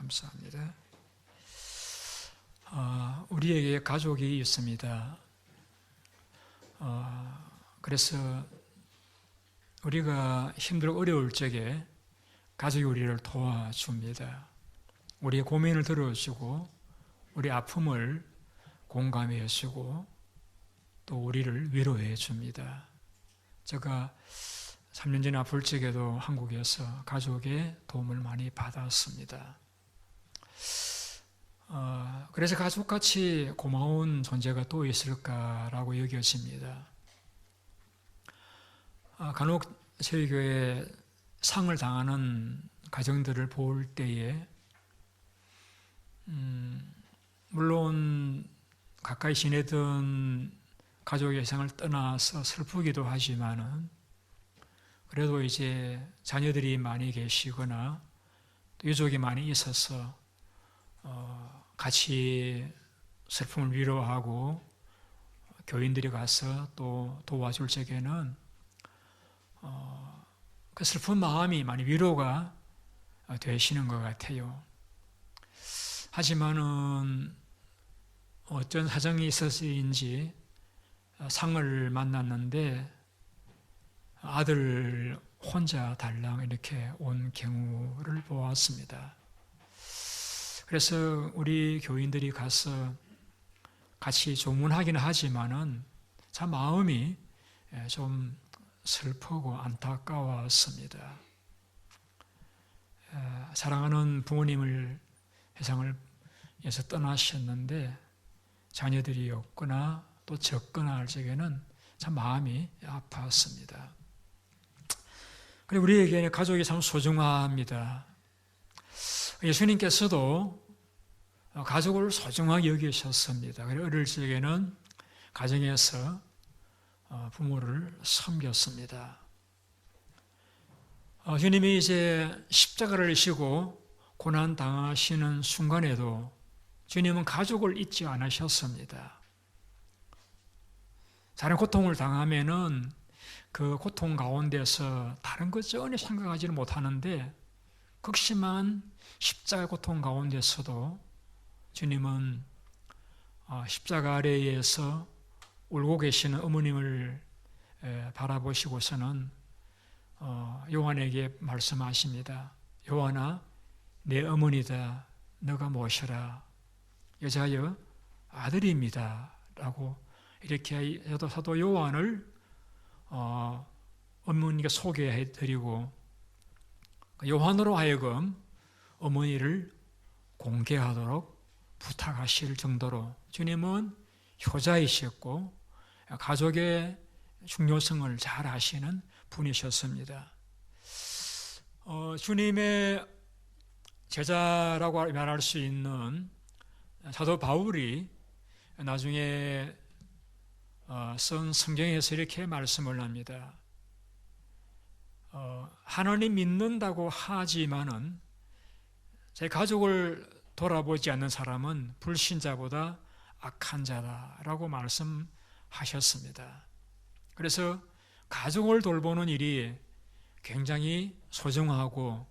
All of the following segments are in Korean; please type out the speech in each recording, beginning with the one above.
감사합니다. 우리에게 가족이 있습니다. 그래서 우리가 힘들고 어려울 적에 가족이 우리를 도와줍니다. 우리의 고민을 들어주고 우리 아픔을 공감해 주고 또 우리를 위로해 줍니다. 제가 3년 전에 아플 적에도 한국에서 가족의 도움을 많이 받았습니다. 그래서 가족같이 고마운 존재가 또 있을까라고 여겨집니다. 간혹 저희 교회 상을 당하는 가정들을 볼 때에 물론 가까이 지내던 가족의 상을 떠나서 슬프기도 하지만은 그래도 이제 자녀들이 많이 계시거나 또 유족이 많이 있어서 같이 슬픔을 위로하고 교인들이 가서 또 도와줄 적에는 그 슬픈 마음이 많이 위로가 되시는 것 같아요. 하지만은 어떤 사정이 있어서인지 상을 만났는데 아들 혼자 달랑 이렇게 온 경우를 보았습니다. 그래서 우리 교인들이 가서 같이 조문하기는 하지만은 참 마음이 좀 슬프고 안타까웠습니다. 사랑하는 부모님을 세상을 에서 떠나셨는데 자녀들이 없거나 또 적거나 할 적에는 참 마음이 아팠습니다. 그리고 우리에게는 가족이 참 소중합니다. 예수님께서도 가족을 소중하게 여기셨습니다. 그래서 어릴 적에는 가정에서 부모를 섬겼습니다. 주님이 이제 십자가를 지고 고난 당하시는 순간에도 주님은 가족을 잊지 않으셨습니다. 다른 고통을 당하면은 그 고통 가운데서 다른 것 전혀 생각하지는 못하는데 극심한 십자가 고통 가운데서도 주님은 십자가 아래에서 울고 계시는 어머님을 바라보시고서는 요한에게 말씀하십니다. 요한아, 내 어머니다. 너가 모셔라. 여자여 아들입니다. 라고 이렇게 사도 요한을 어머니가 소개해드리고 요한으로 하여금 어머니를 공개하도록 부탁하실 정도로 주님은 효자이셨고 가족의 중요성을 잘 아시는 분이셨습니다. 주님의 제자라고 말할 수 있는 사도 바울이 나중에 쓴 성경에서 이렇게 말씀을 합니다. 하나님 믿는다고 하지만은 제 가족을 돌아보지 않는 사람은 불신자보다 악한 자다라고 말씀하셨습니다. 그래서 가족을 돌보는 일이 굉장히 소중하고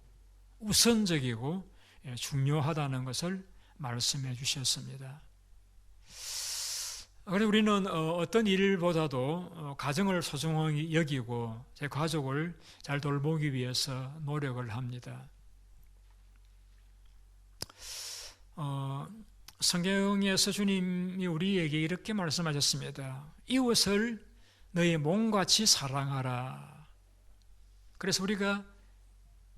우선적이고 중요하다는 것을 말씀해 주셨습니다. 그래서 우리는 어떤 일보다도 가정을 소중하게 여기고 제 가족을 잘 돌보기 위해서 노력을 합니다. 성경에서 주님이 우리에게 이렇게 말씀하셨습니다. 이웃을 너의 몸같이 사랑하라. 그래서 우리가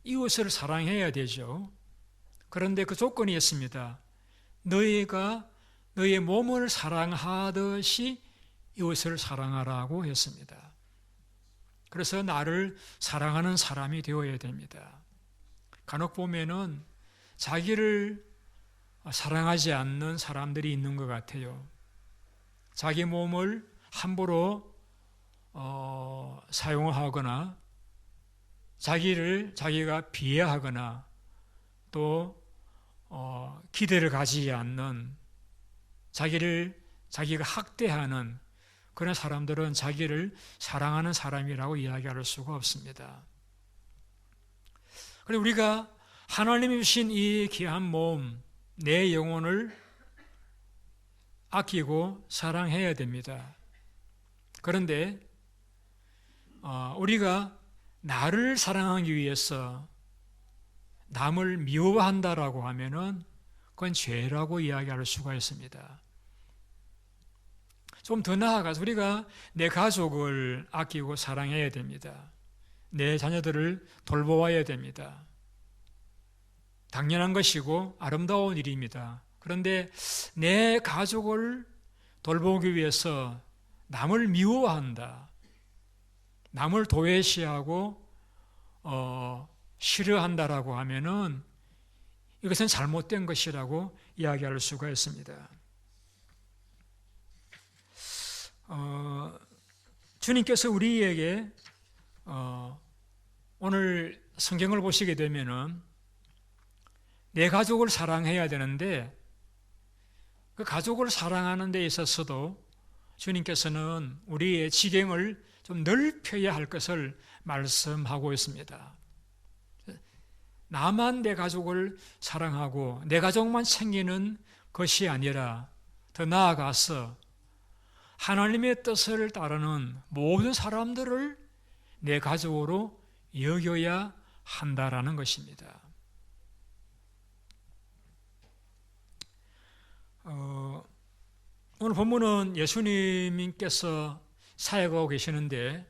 이웃을 사랑해야 되죠. 그런데 그 조건이 있습니다. 너희가 너의 몸을 사랑하듯이 이웃을 사랑하라고 했습니다. 그래서 나를 사랑하는 사람이 되어야 됩니다. 간혹 보면은 자기를 사랑하지 않는 사람들이 있는 것 같아요. 자기 몸을 함부로 사용하거나 자기가 비하하거나 또 기대를 가지지 않는 자기가 학대하는 그런 사람들은 자기를 사랑하는 사람이라고 이야기할 수가 없습니다. 그리고 우리가 하나님이 주신 이 귀한 몸, 내 영혼을 아끼고 사랑해야 됩니다. 그런데 우리가 나를 사랑하기 위해서 남을 미워한다라고 하면은 그건 죄라고 이야기할 수가 있습니다. 좀 더 나아가서 우리가 내 가족을 아끼고 사랑해야 됩니다. 내 자녀들을 돌보아야 됩니다. 당연한 것이고 아름다운 일입니다. 그런데 내 가족을 돌보기 위해서 남을 미워한다, 남을 도외시하고 싫어한다라고 하면은 이것은 잘못된 것이라고 이야기할 수가 있습니다. 주님께서 우리에게 오늘 성경을 보시게 되면은 내 가족을 사랑해야 되는데 그 가족을 사랑하는 데 있어서도 주님께서는 우리의 지경을 좀 넓혀야 할 것을 말씀하고 있습니다. 나만 내 가족을 사랑하고 내 가족만 챙기는 것이 아니라 더 나아가서 하나님의 뜻을 따르는 모든 사람들을 내 가족으로 여겨야 한다라는 것입니다. 오늘 본문은 예수님께서 사역하고 계시는데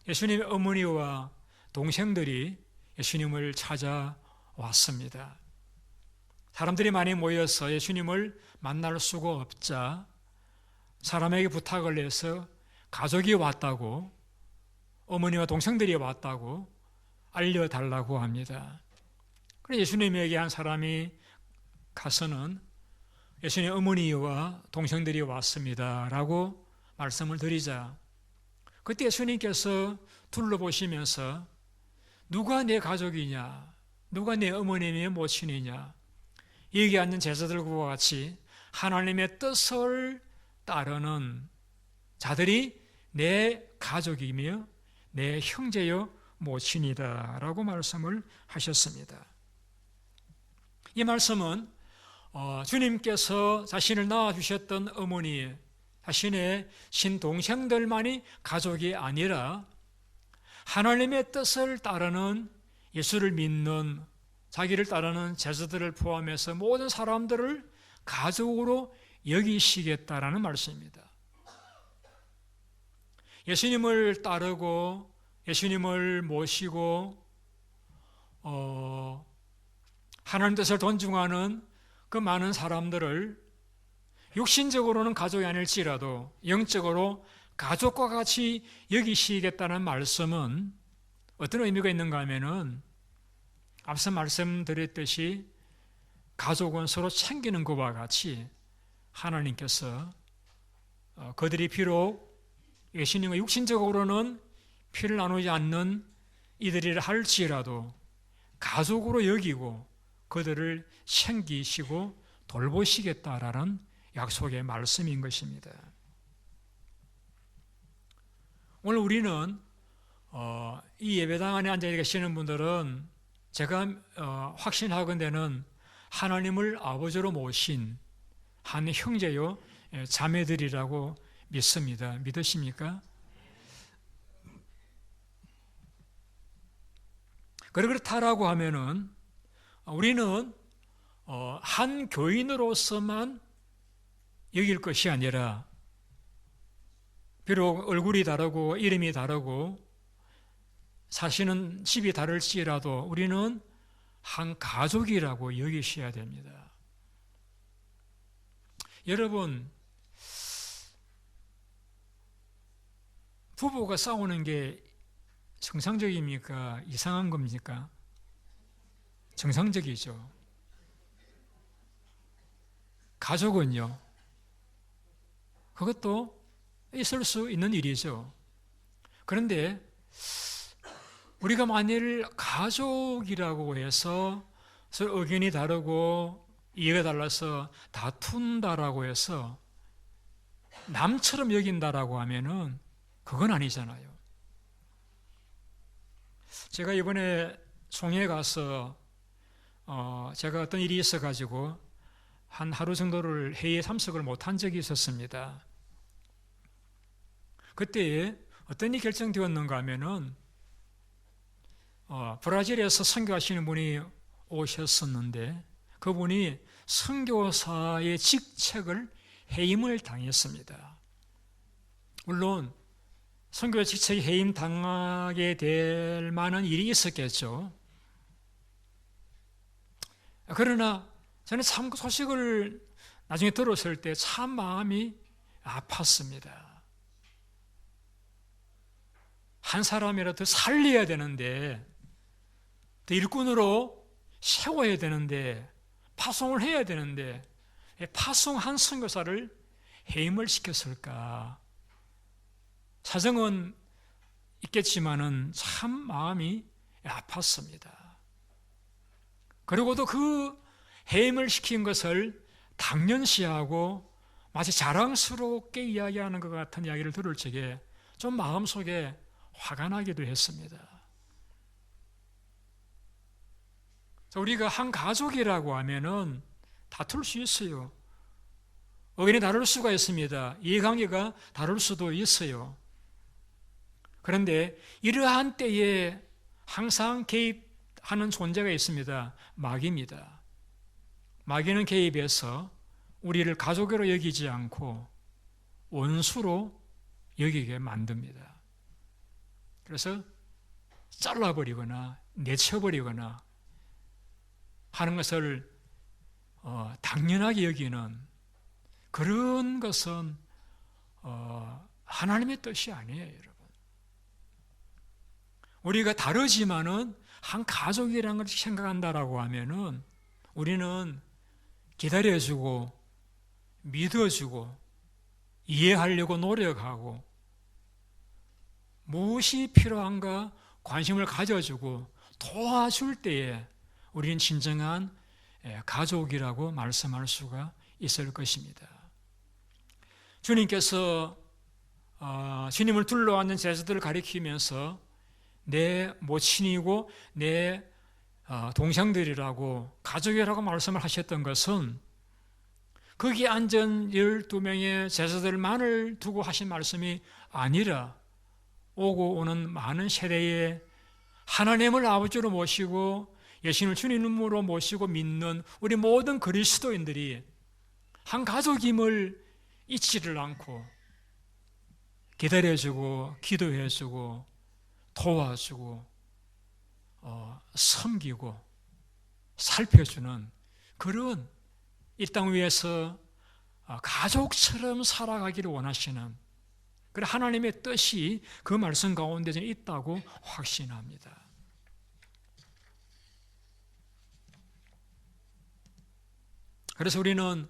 예수님의 어머니와 동생들이 예수님을 찾아왔습니다. 사람들이 많이 모여서 예수님을 만날 수가 없자 사람에게 부탁을 해서 가족이 왔다고, 어머니와 동생들이 왔다고 알려달라고 합니다. 그래서 예수님에게 한 사람이 가서는 예수님 어머니와 동생들이 왔습니다 라고 말씀을 드리자, 그때 예수님께서 둘러보시면서 누가 내 가족이냐, 누가 내 어머님의 모친이냐, 여기 앉는 제자들과 같이 하나님의 뜻을 따르는 자들이 내 가족이며 내 형제요 모친이다 라고 말씀을 하셨습니다. 이 말씀은 주님께서 자신을 낳아주셨던 어머니, 자신의 신동생들만이 가족이 아니라 하나님의 뜻을 따르는, 예수를 믿는, 자기를 따르는 제자들을 포함해서 모든 사람들을 가족으로 여기시겠다라는 말씀입니다. 예수님을 따르고 예수님을 모시고 하나님 뜻을 존중하는 그 많은 사람들을 육신적으로는 가족이 아닐지라도 영적으로 가족과 같이 여기시겠다는 말씀은 어떤 의미가 있는가 하면은 앞서 말씀드렸듯이 가족은 서로 챙기는 것과 같이 하나님께서 그들이 비록 예수님과 육신적으로는 피를 나누지 않는 이들이라 할지라도 가족으로 여기고 그들을 챙기시고 돌보시겠다라는 약속의 말씀인 것입니다. 오늘 우리는 이 예배당 안에 앉아 계시는 분들은 제가 확신하건대는 하나님을 아버지로 모신 한 형제요 자매들이라고 믿습니다. 믿으십니까? 그렇다라고 하면은 우리는 한 교인으로서만 여길 것이 아니라 비록 얼굴이 다르고 이름이 다르고 사시는 집이 다를지라도 우리는 한 가족이라고 여기셔야 됩니다. 여러분, 부부가 싸우는 게 정상적입니까? 이상한 겁니까? 정상적이죠. 가족은요, 그것도 있을 수 있는 일이죠. 그런데 우리가 만일 가족이라고 해서 서로 의견이 다르고 이해가 달라서 다툰다라고 해서 남처럼 여긴다라고 하면은 그건 아니잖아요. 제가 이번에 송해에 가서 제가 어떤 일이 있어가지고 한 하루 정도를 회의에 참석을 못한 적이 있었습니다. 그때 어떤 일이 결정되었는가 하면은 브라질에서 선교하시는 분이 오셨었는데 그분이 선교사의 직책을 해임을 당했습니다. 물론 선교의 직책이 해임 당하게 될 만한 일이 있었겠죠. 그러나 저는 참 그 소식을 나중에 들었을 때 참 마음이 아팠습니다. 한 사람이라도 살려야 되는데, 더 일꾼으로 세워야 되는데, 파송을 해야 되는데, 파송한 선교사를 해임을 시켰을까? 사정은 있겠지만은 참 마음이 아팠습니다. 그리고도 그 해임을 시킨 것을 당연시하고 마치 자랑스럽게 이야기하는 것 같은 이야기를 들을 적에 좀 마음속에 화가 나기도 했습니다. 우리가 한 가족이라고 하면은 다툴 수 있어요. 의견이 다를 수가 있습니다. 이해관계가 다를 수도 있어요. 그런데 이러한 때에 항상 개입하는 존재가 있습니다. 마귀입니다. 마귀는 개입해서 우리를 가족으로 여기지 않고 원수로 여기게 만듭니다. 그래서 잘라버리거나 내쳐버리거나 하는 것을 당연하게 여기는 그런 것은 하나님의 뜻이 아니에요, 여러분. 우리가 다르지만은 한 가족이라는 걸 생각한다라고 하면은 우리는 기다려주고 믿어주고 이해하려고 노력하고 무엇이 필요한가 관심을 가져주고 도와줄 때에 우리는 진정한 가족이라고 말씀할 수가 있을 것입니다. 주님께서 주님을 둘러앉는 제자들을 가리키면서 내 모친이고 내 동생들이라고 가족이라고 말씀을 하셨던 것은 거기 앉은 12명의 제자들만을 두고 하신 말씀이 아니라 오고 오는 많은 세대에 하나님을 아버지로 모시고 예수님을 주님으로 모시고 믿는 우리 모든 그리스도인들이 한 가족임을 잊지를 않고 기다려주고 기도해주고 도와주고 섬기고 살펴주는 그런 이 땅 위에서 가족처럼 살아가기를 원하시는 그런 하나님의 뜻이 그 말씀 가운데 있다고 확신합니다. 그래서 우리는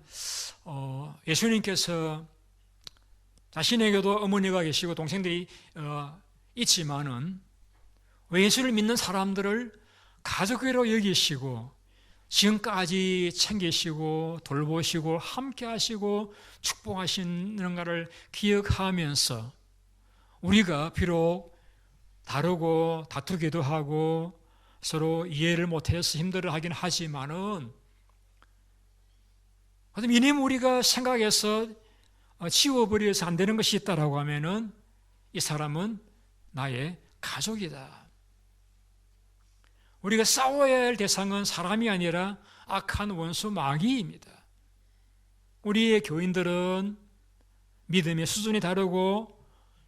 예수님께서 자신에게도 어머니가 계시고 동생들이 있지만은 왜 예수를 믿는 사람들을 가족으로 여기시고 지금까지 챙기시고 돌보시고 함께 하시고 축복하시는가를 기억하면서 우리가 비록 다르고 다투기도 하고 서로 이해를 못해서 힘들어하긴 하지만은 미님 우리가 생각해서 지워버려서 안 되는 것이 있다라고 하면은 이 사람은 나의 가족이다. 우리가 싸워야 할 대상은 사람이 아니라 악한 원수 마귀입니다. 우리의 교인들은 믿음의 수준이 다르고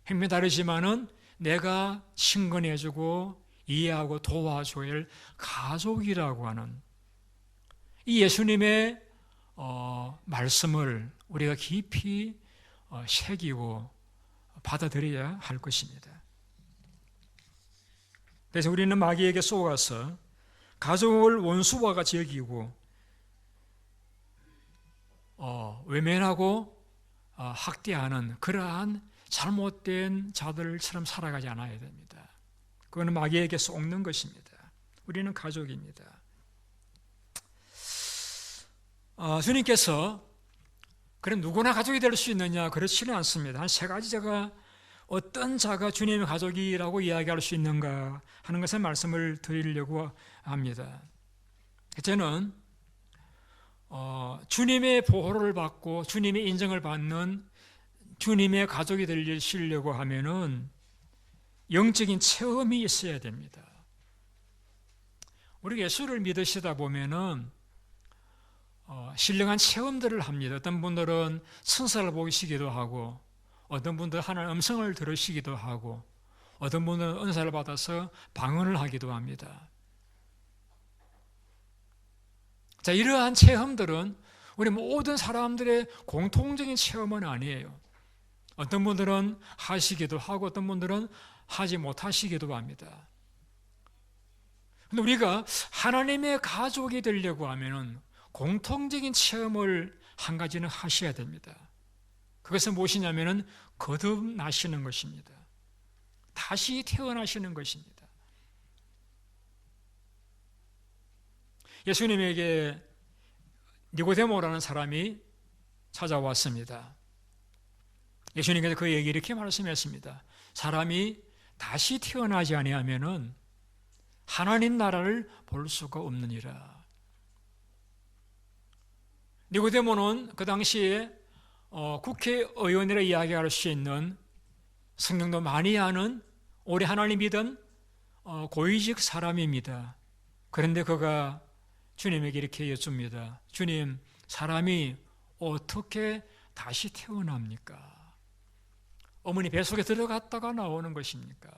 행동이 다르지만은 내가 친근해주고 이해하고 도와줘야 할 가족이라고 하는 이 예수님의 말씀을 우리가 깊이 새기고 받아들여야 할 것입니다. 그래서 우리는 마귀에게 속아서 가족을 원수와 같이 여기고 외면하고 학대하는 그러한 잘못된 자들처럼 살아가지 않아야 됩니다. 그거는 마귀에게 속는 것입니다. 우리는 가족입니다. 주님께서 그럼 누구나 가족이 될 수 있느냐? 그렇지는 않습니다. 한 3가지 제가 어떤 자가 주님의 가족이라고 이야기할 수 있는가 하는 것을 말씀을 드리려고 합니다. 저는 주님의 보호를 받고 주님의 인정을 받는 주님의 가족이 되시려고 하면은 영적인 체험이 있어야 됩니다. 우리 예수를 믿으시다 보면은 신령한 체험들을 합니다. 어떤 분들은 천사를 보시기도 하고, 어떤 분들은 하나님의 음성을 들으시기도 하고, 어떤 분들은 은사를 받아서 방언을 하기도 합니다. 자, 이러한 체험들은 우리 모든 사람들의 공통적인 체험은 아니에요. 어떤 분들은 하시기도 하고, 어떤 분들은 하지 못하시기도 합니다. 근데 우리가 하나님의 가족이 되려고 하면은 공통적인 체험을 한 가지는 하셔야 됩니다. 그것은 무엇이냐면은 거듭나시는 것입니다. 다시 태어나시는 것입니다. 예수님에게 니고데모라는 사람이 찾아왔습니다. 예수님께서 그에게 이렇게 말씀했습니다. 사람이 다시 태어나지 아니하면은 하나님 나라를 볼 수가 없느니라. 니고데모는 그 당시에 국회의원이라 이야기할 수 있는, 성경도 많이 아는, 오래 하나님 믿은 고위직 사람입니다. 그런데 그가 주님에게 이렇게 여쭙니다. 주님, 사람이 어떻게 다시 태어납니까? 어머니 뱃속에 들어갔다가 나오는 것입니까?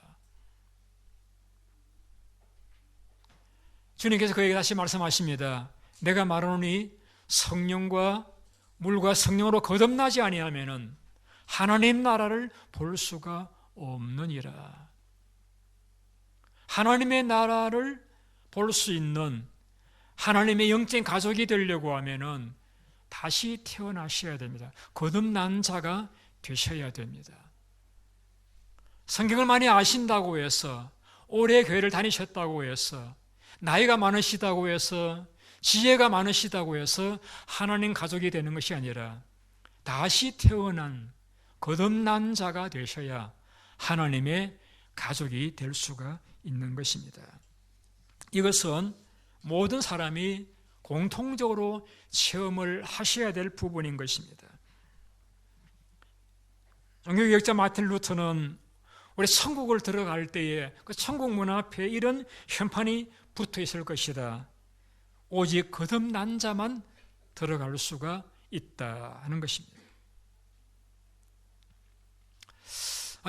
주님께서 그에게 다시 말씀하십니다. 내가 말하노니 성령과 물과 성령으로 거듭나지 아니하면은 하나님 나라를 볼 수가 없느니라. 하나님의 나라를 볼 수 있는 하나님의 영적인 가족이 되려고 하면은 다시 태어나셔야 됩니다. 거듭난 자가 되셔야 됩니다. 성경을 많이 아신다고 해서, 오래 교회를 다니셨다고 해서, 나이가 많으시다고 해서, 지혜가 많으시다고 해서 하나님 가족이 되는 것이 아니라 다시 태어난 거듭난 자가 되셔야 하나님의 가족이 될 수가 있는 것입니다. 이것은 모든 사람이 공통적으로 체험을 하셔야 될 부분인 것입니다. 종교개혁자 마틴 루터는 우리 천국을 들어갈 때에 그 천국 문 앞에 이런 현판이 붙어 있을 것이다. 오직 거듭난 자만 들어갈 수가 있다 하는 것입니다.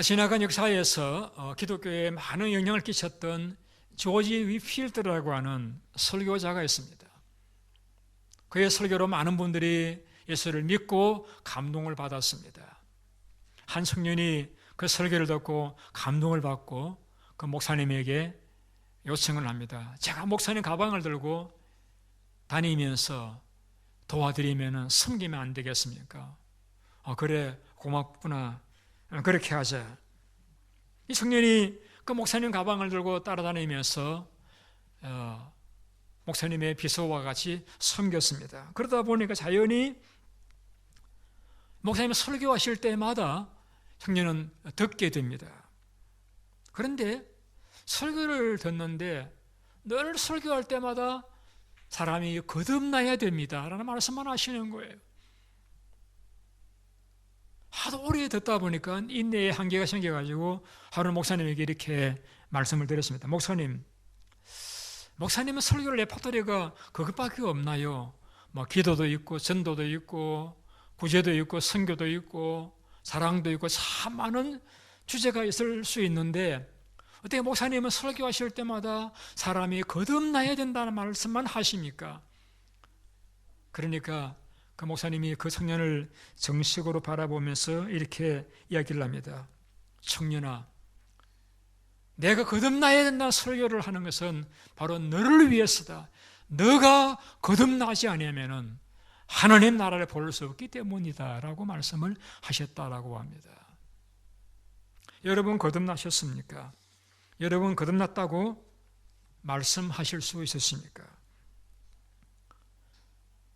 지나간 역사에서 기독교에 많은 영향을 끼쳤던 조지 위필드라고 하는 설교자가 있습니다. 그의 설교로 많은 분들이 예수를 믿고 감동을 받았습니다. 한 청년이 그 설교를 듣고 감동을 받고 그 목사님에게 요청을 합니다. 제가 목사님 가방을 들고 다니면서 도와드리면 섬기면 안 되겠습니까? 그래, 고맙구나. 그렇게 하자. 이 청년이 그 목사님 가방을 들고 따라다니면서 목사님의 비서와 같이 섬겼습니다. 그러다 보니까 자연히 목사님이 설교하실 때마다 청년은 듣게 됩니다. 그런데 설교를 듣는데 늘 설교할 때마다 사람이 거듭나야 됩니다 라는 말씀만 하시는 거예요. 하도 오래 듣다 보니까 인내의 한계가 생겨가지고 하루 목사님에게 이렇게 말씀을 드렸습니다. 목사님은 설교를 레퍼토리가 그것밖에 없나요? 뭐 기도도 있고 전도도 있고 구제도 있고 선교도 있고 사랑도 있고 참 많은 주제가 있을 수 있는데 어떻게 목사님은 설교하실 때마다 사람이 거듭나야 된다는 말씀만 하십니까? 그러니까 그 목사님이 그 청년을 정식으로 바라보면서 이렇게 이야기를 합니다. 청년아, 내가 거듭나야 된다는 설교를 하는 것은 바로 너를 위해서다. 너가 거듭나지 않으면 하나님 나라를 볼 수 없기 때문이다 라고 말씀을 하셨다라고 합니다. 여러분 거듭나셨습니까? 여러분 거듭났다고 말씀하실 수 있으십니까?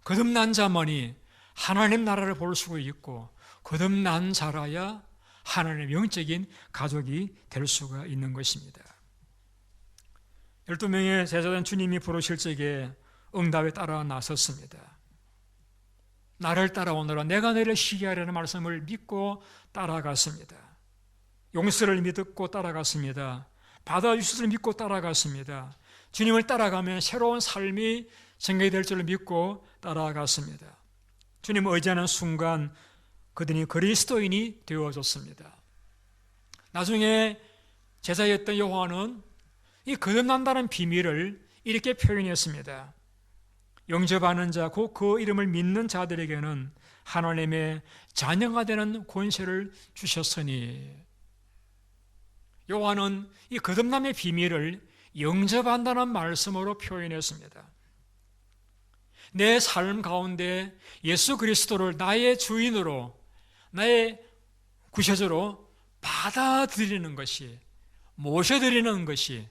거듭난 자만이 하나님 나라를 볼 수가 있고 거듭난 자라야 하나님의 영적인 가족이 될 수가 있는 것입니다. 12명의 제자된 주님이 부르실 적에 응답에 따라 나섰습니다. 나를 따라오너라 내가 너를 쉬게 하려는 말씀을 믿고 따라갔습니다. 용서를 믿고 따라갔습니다. 받아주시를 믿고 따라갔습니다. 주님을 따라가면 새로운 삶이 전개될 줄 믿고 따라갔습니다. 주님을 의지하는 순간 그들이 그리스도인이 되어졌습니다. 나중에 제자였던 요한은 이 거듭난다는 비밀을 이렇게 표현했습니다. 영접하는 자, 곧 그 이름을 믿는 자들에게는 하나님의 자녀가 되는 권세를 주셨으니. 요한은 이 거듭남의 비밀을 영접한다는 말씀으로 표현했습니다. 내 삶 가운데 예수 그리스도를 나의 주인으로, 나의 구세주로 받아들이는 것이, 모셔드리는 것이,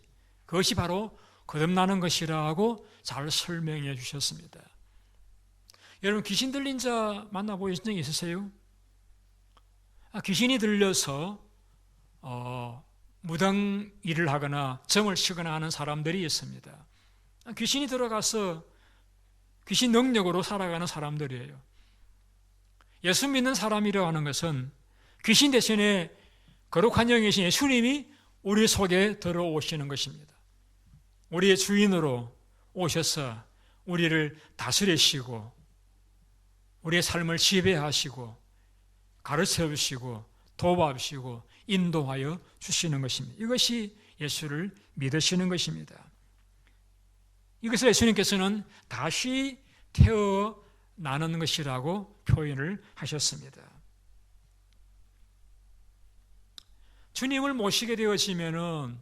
그것이 바로 거듭나는 것이라고 잘 설명해 주셨습니다. 여러분, 귀신 들린 자 만나보신 적 있으세요? 귀신이 들려서 무당 일을 하거나 점을 치거나 하는 사람들이 있습니다. 귀신이 들어가서 귀신 능력으로 살아가는 사람들이에요. 예수 믿는 사람이라고 하는 것은 귀신 대신에 거룩한 영이신 예수님이 우리 속에 들어오시는 것입니다. 우리의 주인으로 오셔서 우리를 다스리시고 우리의 삶을 지배하시고 가르쳐 주시고 도와주시고 인도하여 주시는 것입니다. 이것이 예수를 믿으시는 것입니다. 이것을 예수님께서는 다시 태어나는 것이라고 표현을 하셨습니다. 주님을 모시게 되어지면은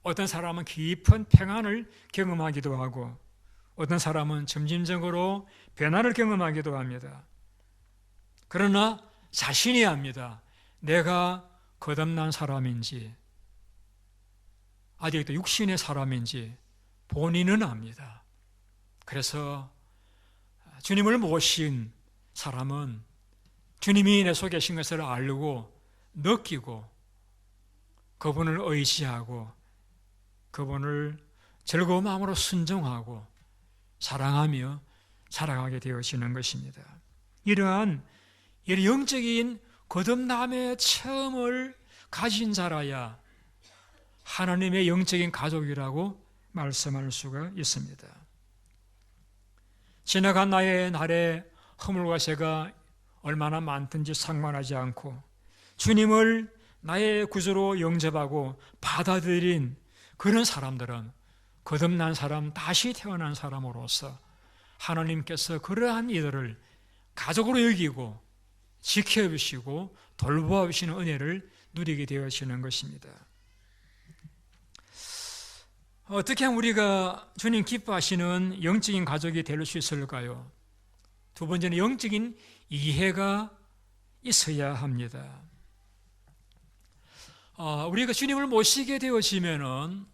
어떤 사람은 깊은 평안을 경험하기도 하고 어떤 사람은 점진적으로 변화를 경험하기도 합니다. 그러나 자신이 압니다. 내가 거듭난 사람인지 아직도 육신의 사람인지 본인은 압니다. 그래서 주님을 모신 사람은 주님이 내 속에 계신 것을 알고 느끼고 그분을 의지하고 그분을 즐거운 마음으로 순종하고 사랑하며 살아가게 되어지는 것입니다. 이러한 영적인 거듭남의 체험을 가진 자라야 하나님의 영적인 가족이라고 말씀할 수가 있습니다. 지나간 나의 날에 허물과 죄가 얼마나 많든지 상관하지 않고 주님을 나의 구주로 영접하고 받아들인 그런 사람들은 거듭난 사람, 다시 태어난 사람으로서 하나님께서 그러한 이들을 가족으로 여기고 지켜주시고 돌보아주시는 은혜를 누리게 되어지는 것입니다. 어떻게 하면 우리가 주님 기뻐하시는 영적인 가족이 될 수 있을까요? 두 번째는 영적인 이해가 있어야 합니다. 우리가 주님을 모시게 되어지면은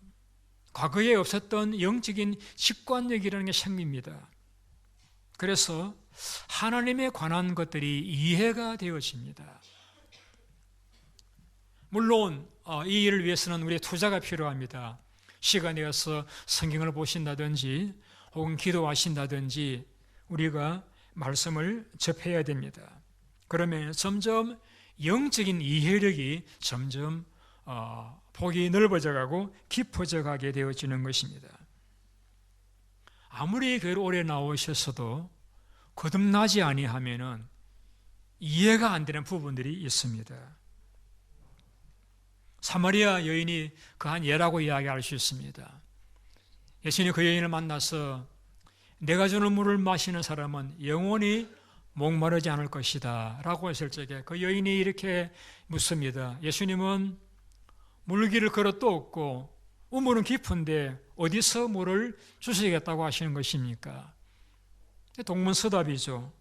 과거에 없었던 영적인 직관력이라는 게 생깁니다. 그래서 하나님에 관한 것들이 이해가 되어집니다. 물론 이 일을 위해서는 우리의 투자가 필요합니다. 시간이 가서 성경을 보신다든지 혹은 기도하신다든지 우리가 말씀을 접해야 됩니다. 그러면 점점 영적인 이해력이 점점 폭이 넓어져 가고 깊어져 가게 되어지는 것입니다. 아무리 교회를 오래 나오셨어도 거듭나지 아니하면은 이해가 안 되는 부분들이 있습니다. 사마리아 여인이 그 한 예라고 이야기할 수 있습니다. 예수님이 그 여인을 만나서 내가 주는 물을 마시는 사람은 영원히 목마르지 않을 것이다 라고 했을 적에 그 여인이 이렇게 묻습니다. 예수님은 물길을 걸어도 없고 우물은 깊은데 어디서 물을 주시겠다고 하시는 것입니까? 동문서답이죠.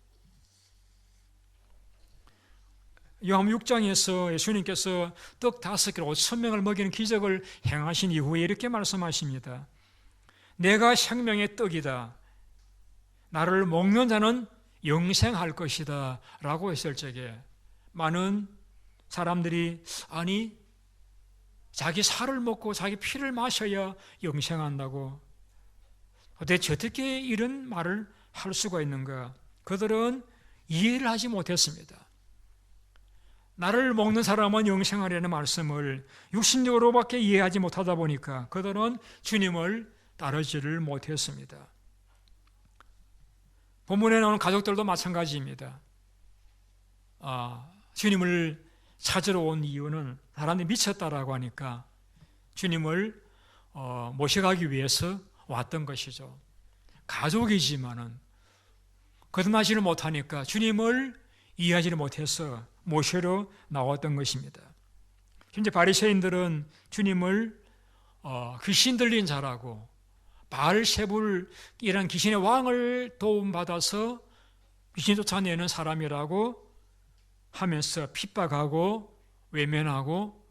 요한복음 6장에서 예수님께서 떡 5개로 5,000명을 먹이는 기적을 행하신 이후에 이렇게 말씀하십니다. 내가 생명의 떡이다. 나를 먹는 자는 영생할 것이다 라고 했을 적에 많은 사람들이 아니 자기 살을 먹고 자기 피를 마셔야 영생한다고 도대체 어떻게 이런 말을 할 수가 있는가? 그들은 이해를 하지 못했습니다. 나를 먹는 사람은 영생하려는 말씀을 육신적으로밖에 이해하지 못하다 보니까 그들은 주님을 따르지를 못했습니다. 본문에 나오는 가족들도 마찬가지입니다. 주님을 찾으러 온 이유는 사람들이 미쳤다라고 하니까 주님을 모셔가기 위해서 왔던 것이죠. 가족이지만은 거듭나지를 못하니까 주님을 이해하지를 못해서 모시러 나왔던 것입니다. 현재 바리새인들은 주님을 귀신 들린 자라고 바알세불이라는 귀신의 왕을 도움받아서 귀신 쫓아내는 사람이라고 하면서 핍박하고 외면하고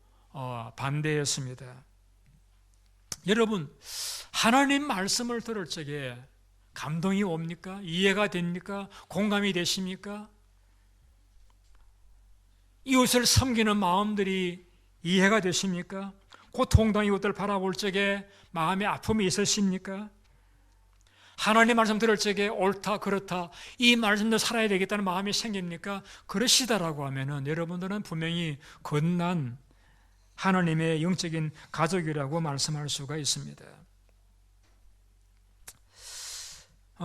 반대했습니다. 여러분, 하나님 말씀을 들을 적에 감동이 옵니까? 이해가 됩니까? 공감이 되십니까? 이웃을 섬기는 마음들이 이해가 되십니까? 고통당한 이웃들 바라볼 적에 마음의 아픔이 있으십니까? 하나님 말씀 들을 적에 옳다 그렇다 이 말씀대로 살아야 되겠다는 마음이 생깁니까? 그러시다라고 하면은 여러분들은 분명히 건난 하나님의 영적인 가족이라고 말씀할 수가 있습니다.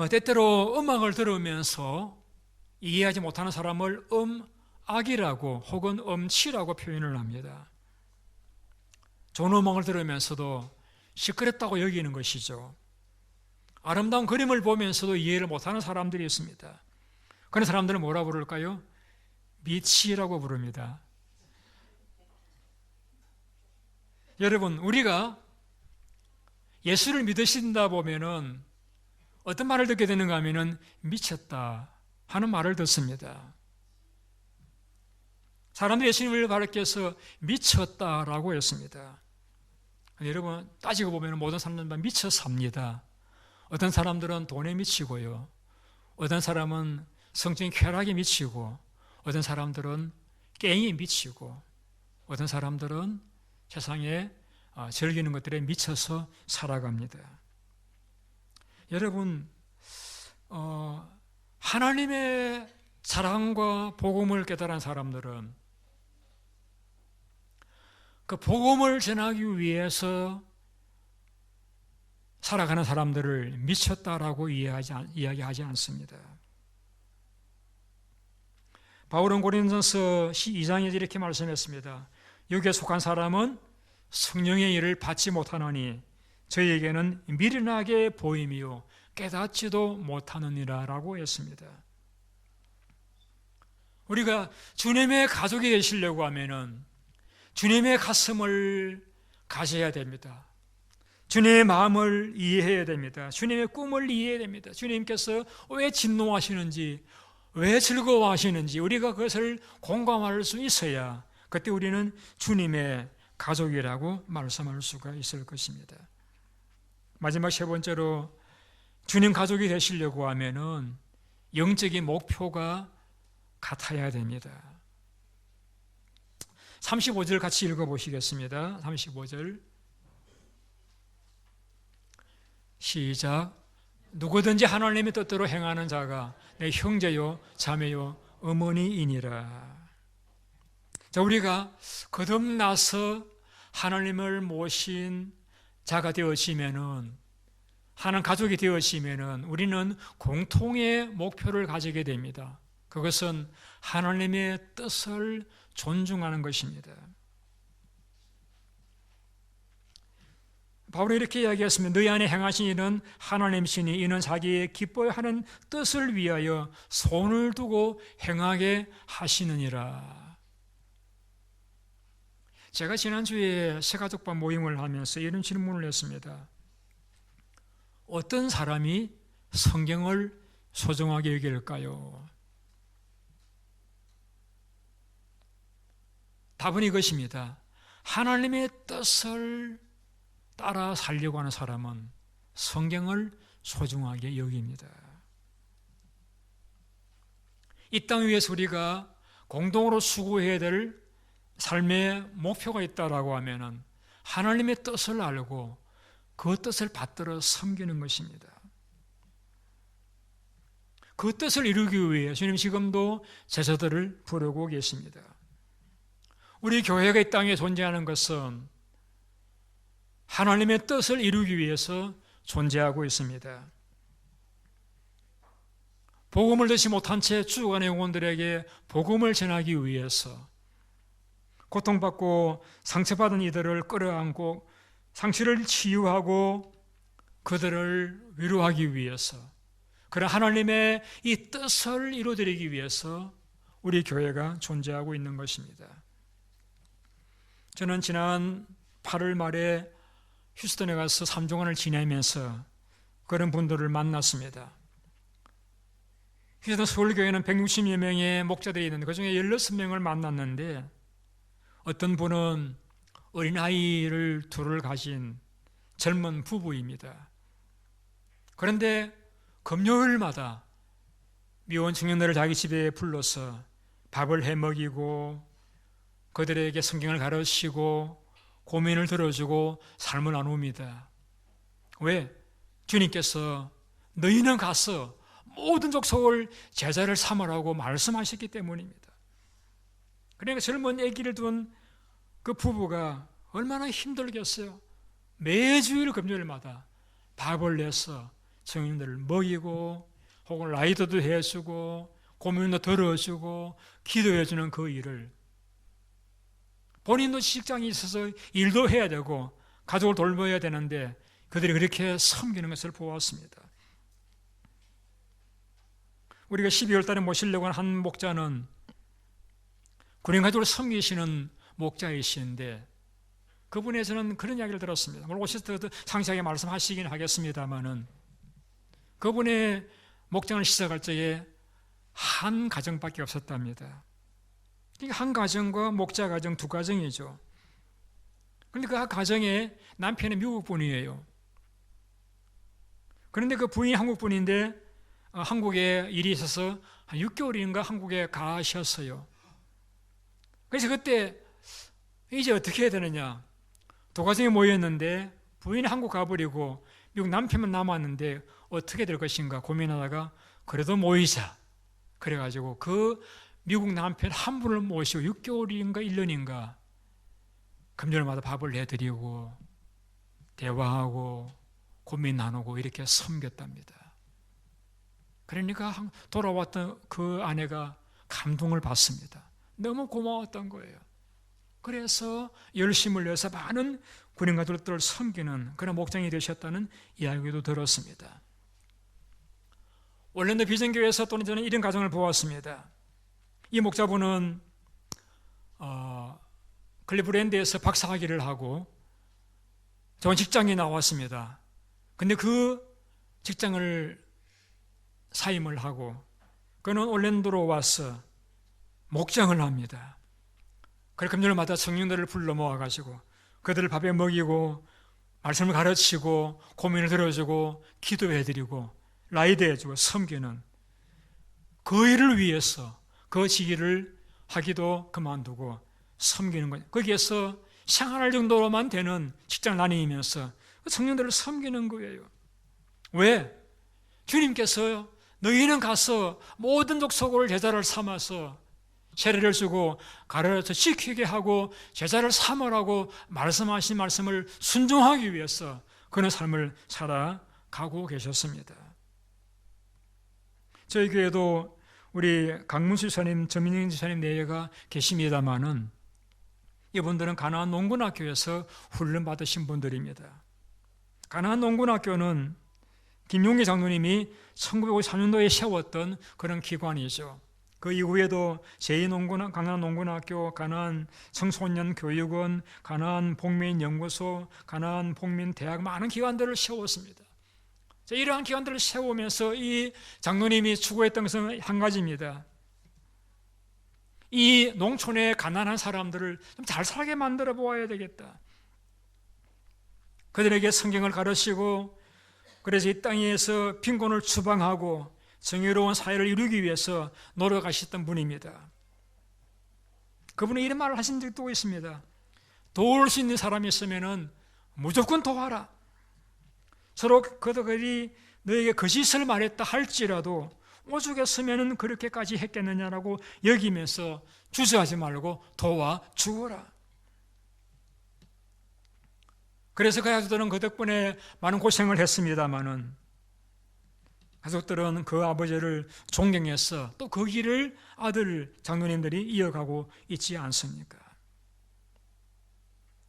때때로 음악을 들으면서 이해하지 못하는 사람을 악이라고 혹은 음치라고 표현을 합니다. 좋은 음악을 들으면서도 시끄럽다고 여기는 것이죠. 아름다운 그림을 보면서도 이해를 못하는 사람들이 있습니다. 그런 사람들은 뭐라 부를까요? 미치라고 부릅니다. 여러분, 우리가 예수를 믿으신다 보면은 어떤 말을 듣게 되는가 하면은 미쳤다 하는 말을 듣습니다. 사람들이 예수님을 가르쳐서 미쳤다라고 했습니다. 여러분, 따지고 보면 모든 사람들은 미쳐 삽니다. 어떤 사람들은 돈에 미치고요. 어떤 사람은 성적인 쾌락에 미치고, 어떤 사람들은 게임에 미치고, 어떤 사람들은 세상에 즐기는 것들에 미쳐서 살아갑니다. 여러분, 하나님의 사랑과 복음을 깨달은 사람들은 그 복음을 전하기 위해서 살아가는 사람들을 미쳤다라고 이야기하지 않습니다. 바울은 고린도전서 2장에 이렇게 말씀했습니다. 여기에 속한 사람은 성령의 일을 받지 못하노니 저희에게는 미련하게 보임이요 깨닫지도 못하느니라 라고 했습니다. 우리가 주님의 가족이 되시려고 하면은 주님의 가슴을 가져야 됩니다. 주님의 마음을 이해해야 됩니다. 주님의 꿈을 이해해야 됩니다. 주님께서 왜 진노하시는지, 왜 즐거워하시는지 우리가 그것을 공감할 수 있어야 그때 우리는 주님의 가족이라고 말씀할 수가 있을 것입니다. 마지막 세 번째로 주님 가족이 되시려고 하면은 영적인 목표가 같아야 됩니다. 35절 같이 읽어보시겠습니다. 35절 시작. 누구든지 하나님의 뜻대로 행하는 자가 내 형제요 자매요 어머니이니라. 자, 우리가 거듭나서 하나님을 모신 자가 되어지면은, 하나님 가족이 되어지면은 우리는 공통의 목표를 가지게 됩니다. 그것은 하나님의 뜻을 존중하는 것입니다. 바울이 이렇게 이야기했습니다. 너희 안에 행하신 일은 하나님이시니 이는 자기의 기뻐하는 뜻을 위하여 손을 두고 행하게 하시느니라. 제가 지난주에 새가족반 모임을 하면서 이런 질문을 했습니다. 어떤 사람이 성경을 소중하게 여길까요? 답은 이것입니다. 하나님의 뜻을 따라 살려고 하는 사람은 성경을 소중하게 여깁니다. 이 땅 위에서 우리가 공동으로 수고해야 될 삶의 목표가 있다라고 하면은 하나님의 뜻을 알고 그 뜻을 받들어 섬기는 것입니다. 그 뜻을 이루기 위해 주님 지금도 제자들을 부르고 계십니다. 우리 교회가 이 땅에 존재하는 것은 하나님의 뜻을 이루기 위해서 존재하고 있습니다. 복음을 듣지 못한 채 죽어가는 영혼들에게 복음을 전하기 위해서, 고통받고 상처받은 이들을 끌어안고 상처를 치유하고 그들을 위로하기 위해서, 그런 하나님의 이 뜻을 이루어드리기 위해서 우리 교회가 존재하고 있는 것입니다. 저는 지난 8월 말에 휴스턴에 가서 3주간을 지내면서 그런 분들을 만났습니다. 휴스턴 서울교회는 160여 명의 목자들이 있는데 그 중에 16명을 만났는데, 어떤 분은 어린아이를 둘을 가진 젊은 부부입니다. 그런데 금요일마다 미혼 청년들을 자기 집에 불러서 밥을 해 먹이고 그들에게 성경을 가르치고 고민을 들어주고 삶을 나눕니다. 왜? 주님께서 너희는 가서 모든 족속을 제자를 삼으라고 말씀하셨기 때문입니다. 그러니까 젊은 아기를 둔 그 부부가 얼마나 힘들겠어요. 매주일 금요일마다 밥을 내서 청년들을 먹이고 혹은 라이더도 해주고 고민도 들어주고 기도해주는 그 일을, 본인도 직장이 있어서 일도 해야 되고 가족을 돌봐야 되는데 그들이 그렇게 섬기는 것을 보았습니다. 우리가 12월 달에 모시려고 하는 한 목자는 군인 가족을 섬기시는 목자이신데, 그분에서는 그런 이야기를 들었습니다. 물론 오실 때 상세하게 말씀하시긴 하겠습니다만은, 그분의 목장을 시작할 적에 한 가정밖에 없었답니다. 한 가정과 목자 가정 두 가정이죠. 그런데 그 가정에 남편이 미국 분이에요. 그런데 그 부인이 한국 분인데 한국에 일이 있어서 한 6개월인가 한국에 가셨어요. 그래서 그때 이제 어떻게 해야 되느냐, 두 가정이 모였는데 부인이 한국 가버리고 미국 남편만 남았는데 어떻게 될 것인가 고민하다가 그래도 모이자 그래가지고 그 미국 남편 한 분을 모시고 6개월인가 1년인가 금요일마다 밥을 해드리고 대화하고 고민 나누고 이렇게 섬겼답니다. 그러니까 돌아왔던 그 아내가 감동을 받습니다. 너무 고마웠던 거예요. 그래서 열심을 내서 많은 군인 가족들을 섬기는 그런 목장이 되셨다는 이야기도 들었습니다. 원래는 비전교회에서 또는 저는 이런 가정을 보았습니다. 이 목자분은 클리브랜드에서 박사학위를 하고 좋은 직장에 나왔습니다. 근데 그 직장을 사임을 하고 그는 올랜도로 와서 목장을 합니다. 그래서 금요일마다 청년들을 불러 모아가지고 그들을 밥에 먹이고 말씀을 가르치고 고민을 들어주고 기도해드리고 라이드해주고 섬기는 그 일을 위해서 그 직위를 하기도 그만두고 섬기는 거예요. 거기에서 생활할 정도로만 되는 직장을 다니면서 청년들을 섬기는 거예요. 왜? 주님께서 너희는 가서 모든 족속을 제자를 삼아서 세례를 주고 가르쳐 지키게 하고 제자를 삼으라고 말씀하신 말씀을 순종하기 위해서 그런 삶을 살아가고 계셨습니다. 저희 교회도 우리 강문수 지사님, 전민영 지사님 내외가 계십니다마는 이분들은 가나안 농군학교에서 훈련 받으신 분들입니다. 가나안 농군학교는 김용기 장로님이 1954년도에 세웠던 그런 기관이죠. 그 이후에도 가나안 농군학교, 가나안 청소년 교육원, 가나안 복민연구소, 가나안 복민대학 많은 기관들을 세웠습니다. 이러한 기관들을 세우면서 이 장로님이 추구했던 것은 한 가지입니다. 이 농촌의 가난한 사람들을 좀 잘 살게 만들어 보아야 되겠다. 그들에게 성경을 가르치고 그래서 이 땅에서 빈곤을 추방하고 정의로운 사회를 이루기 위해서 노력하셨던 분입니다. 그분이 이런 말을 하신 적도 있습니다. 도울 수 있는 사람이 있으면 무조건 도와라. 서로 그들이 너에게 거짓을 말했다 할지라도 오죽했으면 그렇게까지 했겠느냐라고 여기면서 주저하지 말고 도와주어라. 그래서 그 가족들은 그 덕분에 많은 고생을 했습니다마는 가족들은 그 아버지를 존경해서 또 그 길을 아들 장로님들이 이어가고 있지 않습니까?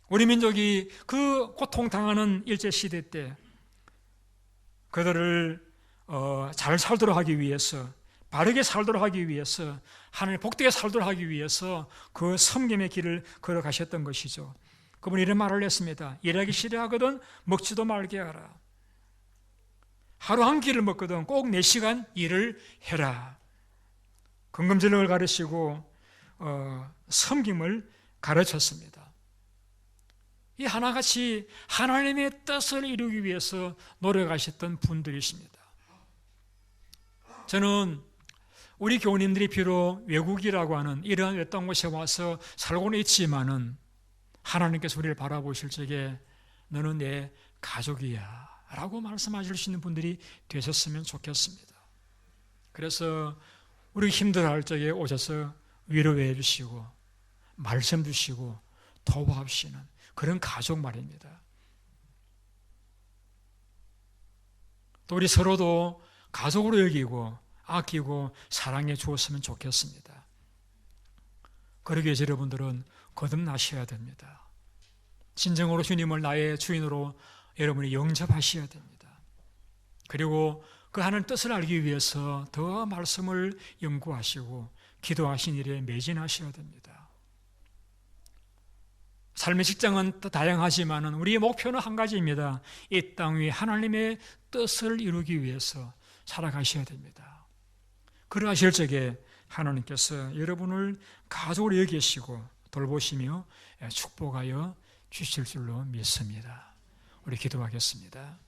우리 민족이 그 고통당하는 일제시대 때 그들을 잘 살도록 하기 위해서, 바르게 살도록 하기 위해서, 하나님 복되게 살도록 하기 위해서 그 섬김의 길을 걸어가셨던 것이죠. 그분이 이런 말을 했습니다. 일하기 싫어하거든 먹지도 말게 하라. 하루 한 끼를 먹거든 꼭 4시간 일을 해라. 긍금질력을 가르치고 섬김을 가르쳤습니다. 이 하나같이 하나님의 뜻을 이루기 위해서 노력하셨던 분들이십니다. 저는 우리 교우님들이 비록 외국이라고 하는 이러한 외딴 곳에 와서 살고는 있지만은 하나님께서 우리를 바라보실 적에 너는 내 가족이야 라고 말씀하실 수 있는 분들이 되셨으면 좋겠습니다. 그래서 우리 힘들어할 적에 오셔서 위로해 주시고 말씀 주시고 도와주시는 그런 가족 말입니다. 또 우리 서로도 가족으로 여기고 아끼고 사랑해 주었으면 좋겠습니다. 그러기 위해서 여러분들은 거듭나셔야 됩니다. 진정으로 주님을 나의 주인으로 여러분이 영접하셔야 됩니다. 그리고 그 하나님 뜻을 알기 위해서 더 말씀을 연구하시고 기도하신 일에 매진하셔야 됩니다. 삶의 직장은 다양하지만 우리의 목표는 한 가지입니다. 이 땅 위에 하나님의 뜻을 이루기 위해서 살아가셔야 됩니다. 그러하실 적에 하나님께서 여러분을 가족으로 여기시고 돌보시며 축복하여 주실 줄로 믿습니다. 우리 기도하겠습니다.